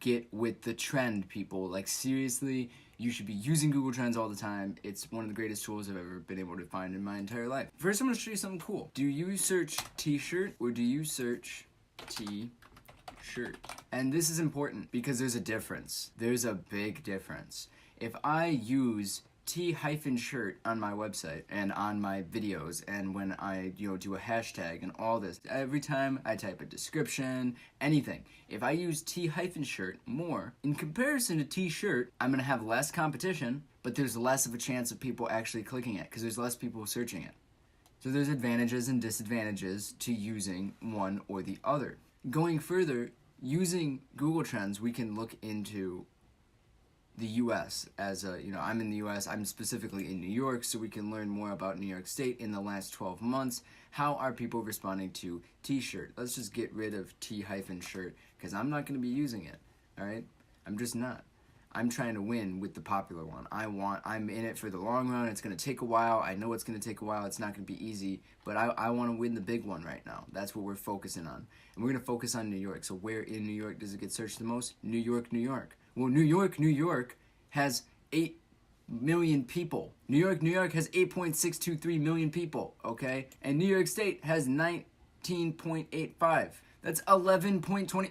get with the trend, people. Like, seriously, you should be using Google Trends all the time. It's one of the greatest tools I've ever been able to find in my entire life. First, I'm going to show you something cool. Do you search t-shirt or do you search t-shirt? And this is important because there's a difference. There's a big difference. If I use t-shirt on my website and on my videos, and when I do a hashtag and all this, every time I type a description, anything, if I use t-shirt more in comparison to t-shirt, I'm gonna have less competition, but there's less of a chance of people actually clicking it because there's less people searching it. So there's advantages and disadvantages to using one or the other. Going further, using Google Trends, we can look into the U.S. as a, I'm in the U.S., I'm specifically in New York, so we can learn more about New York State in the last 12 months. How are people responding to t-shirt? Let's just get rid of t-shirt because I'm not going to be using it, all right? I'm just not. I'm trying to win with the popular one. I'm in it for the long run. It's going to take a while. I know it's going to take a while. It's not going to be easy, but I want to win the big one right now. That's what we're focusing on. And we're going to focus on New York. So where in New York does it get searched the most? New York, New York. Well, New York has 8 million people. New York has 8.623 million people, okay? And New York State has 19.85. That's 11.20.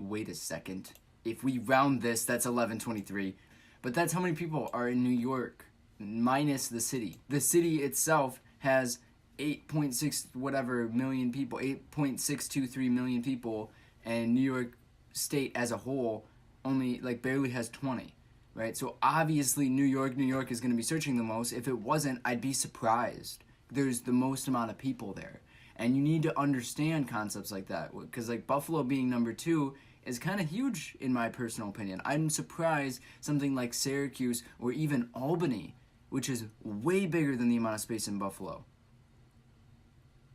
Wait a second. If we round this, that's 1123. But that's how many people are in New York, minus the city. The city itself has 8.6 whatever million people, 8.623 million people, and New York State as a whole only barely has 20, right? So obviously New York is going to be searching the most. If it wasn't, I'd be surprised. There's the most amount of people there. And you need to understand concepts like that, because Buffalo being number 2 is kind of huge in my personal opinion. I'm surprised something like Syracuse or even Albany, which is way bigger than the amount of space in Buffalo.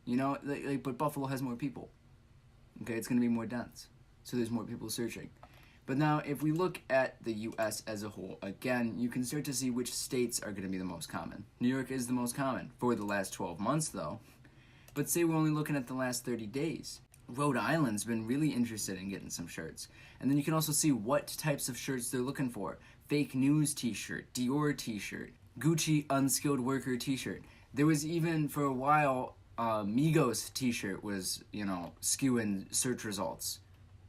But Buffalo has more people. Okay, it's going to be more dense. So there's more people searching. But now, if we look at the U.S. as a whole, again, you can start to see which states are going to be the most common. New York is the most common for the last 12 months, though. But say we're only looking at the last 30 days. Rhode Island's been really interested in getting some shirts. And then you can also see what types of shirts they're looking for. Fake news t-shirt, Dior t-shirt, Gucci unskilled worker t-shirt. There was even, for a while, Migos t-shirt was, skewing search results,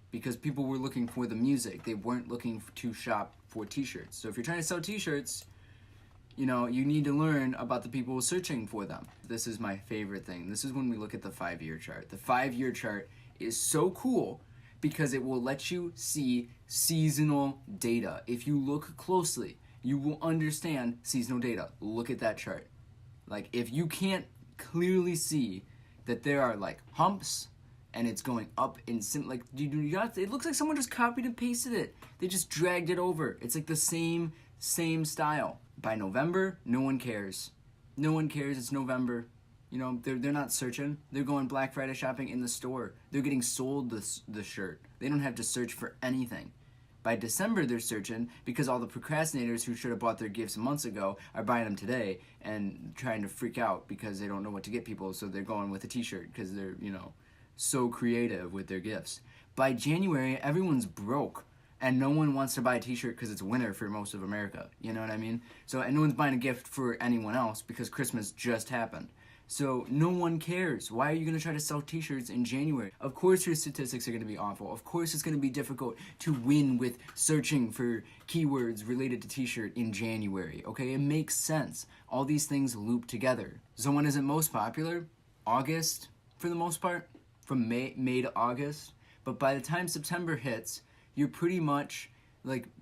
because people were looking for the music. They weren't looking to shop for t-shirts. So if you're trying to sell t-shirts, you need to learn about the people searching for them. This is my favorite thing. This is when we look at the 5-year chart. The 5-year chart is so cool because it will let you see seasonal data. If you look closely, you will understand seasonal data. Look at that chart. If you can't clearly see that there are humps, and it's going up in it looks like someone just copied and pasted it. They just dragged it over. It's the same style. By November, no one cares. No one cares. It's November. They're not searching. They're going Black Friday shopping in the store. They're getting sold the shirt. They don't have to search for anything. By December, they're searching because all the procrastinators who should have bought their gifts months ago are buying them today and trying to freak out because they don't know what to get people, so they're going with a t-shirt because they're, so creative with their gifts. By January, everyone's broke, and no one wants to buy a t-shirt because it's winter for most of America. You know what I mean? So, and no one's buying a gift for anyone else because Christmas just happened. So no one cares. Why are you going to try to sell t-shirts in January? Of course your statistics are going to be awful. Of course it's going to be difficult to win with searching for keywords related to t-shirt in January. Okay, it makes sense. All these things loop together. So when is it most popular? August, for the most part. From May to August. But by the time September hits, you're pretty much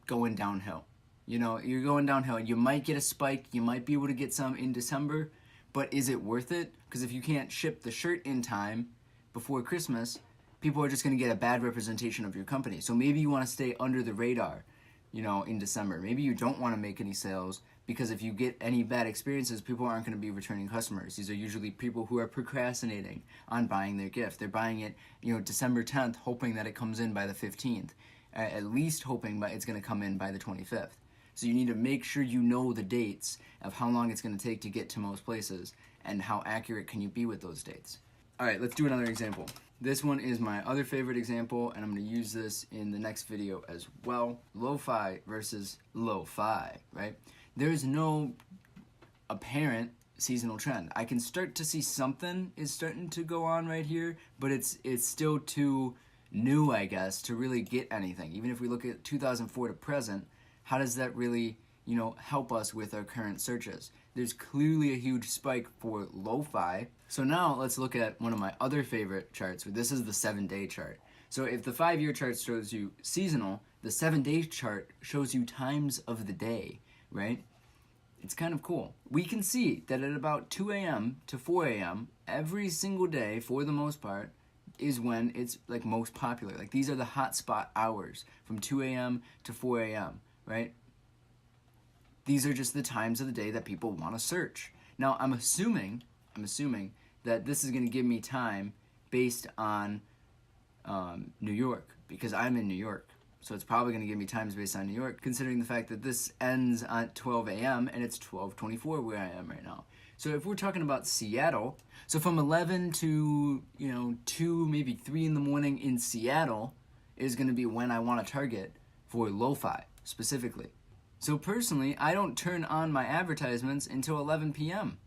going downhill. You're going downhill. You might get a spike. You might be able to get some in December. But is it worth it? Because if you can't ship the shirt in time before Christmas, people are just going to get a bad representation of your company. So maybe you want to stay under the radar, in December. Maybe you don't want to make any sales because if you get any bad experiences, people aren't going to be returning customers. These are usually people who are procrastinating on buying their gift. They're buying it, December 10th, hoping that it comes in by the 15th, at least hoping it's going to come in by the 25th. So you need to make sure you know the dates of how long it's going to take to get to most places and how accurate can you be with those dates. All right, let's do another example. This one is my other favorite example, and I'm going to use this in the next video as well. Lo-fi versus lo-fi, right? There's no apparent seasonal trend. I can start to see something is starting to go on right here, but it's still too new, I guess, to really get anything. Even if we look at 2004 to present, how does that really, help us with our current searches? There's clearly a huge spike for lo-fi. So now let's look at one of my other favorite charts. This is the 7-day chart. So if the 5-year chart shows you seasonal, the 7-day chart shows you times of the day, right? It's kind of cool. We can see that at about 2 a.m. to 4 a.m. every single day, for the most part, is when it's like most popular. Like these are the hotspot hours from 2 a.m. to 4 a.m., right? These are just the times of the day that people want to search. Now, I'm assuming that this is going to give me time based on New York, because I'm in New York. So it's probably going to give me times based on New York, considering the fact that this ends at 12 a.m. and it's 12:24 where I am right now. So if we're talking about Seattle, so from 11 to 2, maybe 3 in the morning in Seattle is going to be when I want to target for lo-fi specifically. So personally, I don't turn on my advertisements until 11 p.m.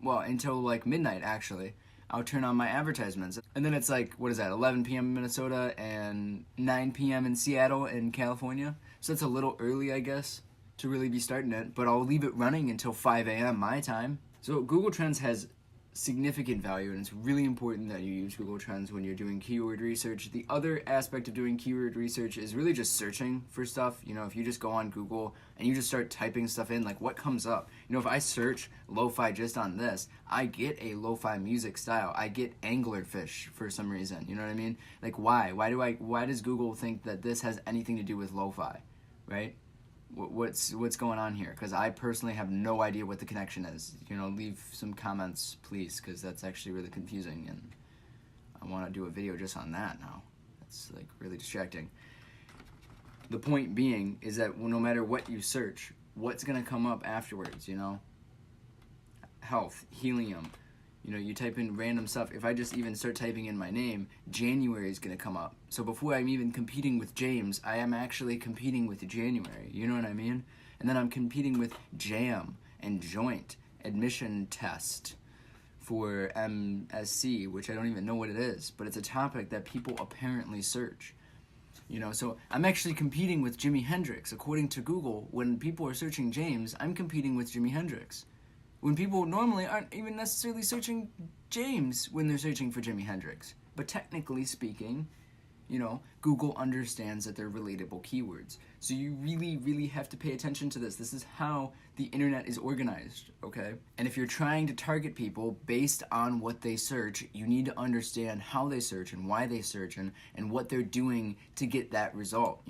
Well, until like midnight actually. I'll turn on my advertisements. And then it's like, 11 p.m. in Minnesota and 9 p.m. in Seattle and California. So it's a little early, I guess, to really be starting it. But I'll leave it running until 5 a.m. my time. So Google Trends has significant value, and it's really important that you use Google Trends when you're doing keyword research. The other aspect of doing keyword research is really just searching for stuff. If you just go on Google and you just start typing stuff in, like what comes up. If I search lo-fi just on this, I get a lo-fi music style. I get anglerfish for some reason. You know what I mean? Like why? Why does Google think that this has anything to do with lo-fi, right? What's going on here? Because I personally have no idea what the connection is. Leave some comments, please, because that's actually really confusing, and I want to do a video just on that now. That's like really distracting. The point being is that no matter what you search, what's going to come up afterwards, Health, helium, you type in random stuff. If I just even start typing in my name, January is going to come up. So before I'm even competing with James, I am actually competing with January. You know what I mean? And then I'm competing with jam and joint, admission test for MSc, which I don't even know what it is, but it's a topic that people apparently search. So I'm actually competing with Jimi Hendrix. According to Google, when people are searching James, I'm competing with Jimi Hendrix. When people normally aren't even necessarily searching James when they're searching for Jimi Hendrix. But technically speaking, Google understands that they're relatable keywords. So you really, really have to pay attention to this. This is how the internet is organized, okay? And if you're trying to target people based on what they search, you need to understand how they search and why they search and what they're doing to get that result,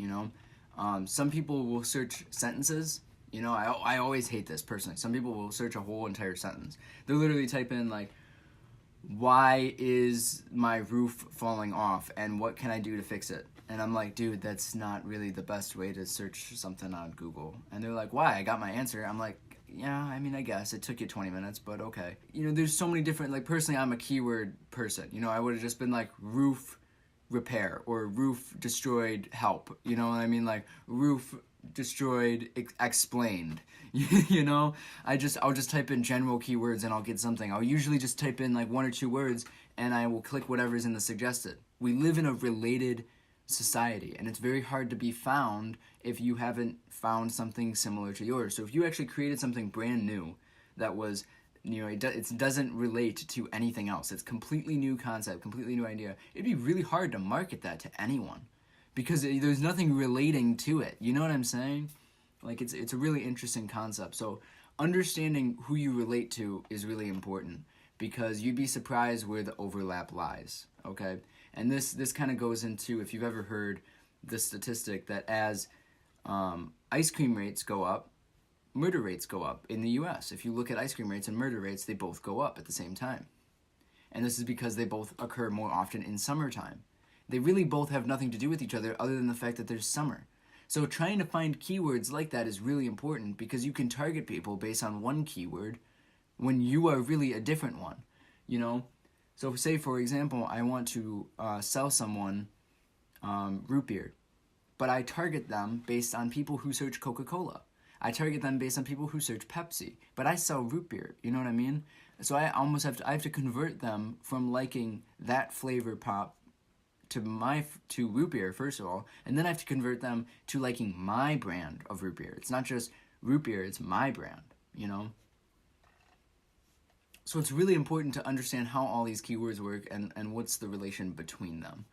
Some people will search sentences. I always hate this personally. Some people will search a whole entire sentence. They'll literally type in like, why is my roof falling off and what can I do to fix it? And I'm like, dude, that's not really the best way to search something on Google. And they're like, why? I got my answer. I'm like, yeah, I guess it took you 20 minutes, but okay. There's so many different, like personally, I'm a keyword person. I would have just been like roof repair or roof destroyed help. You know what I mean? Like roof destroyed explained. I'll just type in general keywords and I'll get something. I'll usually just type in like 1 or 2 words and I will click whatever's in the suggested. We live in a related society and it's very hard to be found if you haven't found something similar to yours. So if you actually created something brand new that was it doesn't relate to anything else, it's completely new concept, completely new idea, it'd be really hard to market that to anyone because there's nothing relating to it. You know what I'm saying? Like it's a really interesting concept. So understanding who you relate to is really important because you'd be surprised where the overlap lies, okay? And this kind of goes into, if you've ever heard the statistic that as ice cream rates go up, murder rates go up in the US. If you look at ice cream rates and murder rates, they both go up at the same time. And this is because they both occur more often in summertime. They really both have nothing to do with each other other than the fact that there's summer. So trying to find keywords like that is really important because you can target people based on one keyword when you are really a different one. So say, for example, I want to sell someone root beer, but I target them based on people who search Coca-Cola. I target them based on people who search Pepsi, but I sell root beer. You know what I mean? So I almost have to convert them from liking that flavor pop to root beer, first of all, and then I have to convert them to liking my brand of root beer. It's not just root beer, it's my brand, you know? So it's really important to understand how all these keywords work and what's the relation between them.